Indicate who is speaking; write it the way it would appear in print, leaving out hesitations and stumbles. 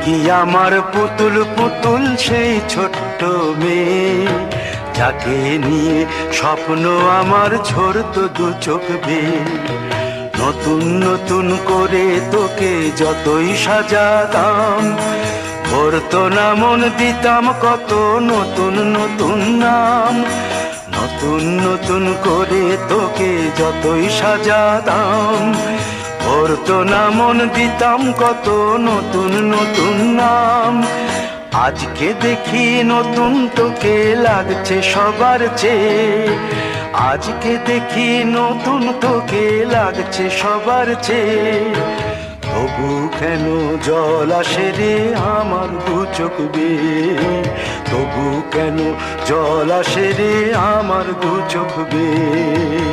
Speaker 1: কি আমার পুতুল পুতুল সেই ছোট্ট মেয়ে, যাকে নিয়ে স্বপ্ন আমার ঝরতো দু চোখ বেয়ে। নতুন নতুন করে তোকে যতই সাজাতাম, ভরতো না মন, দিতাম কত নতুন নতুন নাম। নতুন নতুন করে তোকে যতই সাজাতাম, ভরতো না মন, দিতাম কত নতুন নতুন নাম। আজকে দেখি নতুন তোকে লাগছে সবার চেয়ে, আজকে দেখি নতুন তোকে লাগছে সবার চেয়ে। তবু কেন জল আসে রে আমার দু চোখ বেয়ে, তবু কেন জল আসে রে আমার দু চোখ বেয়ে।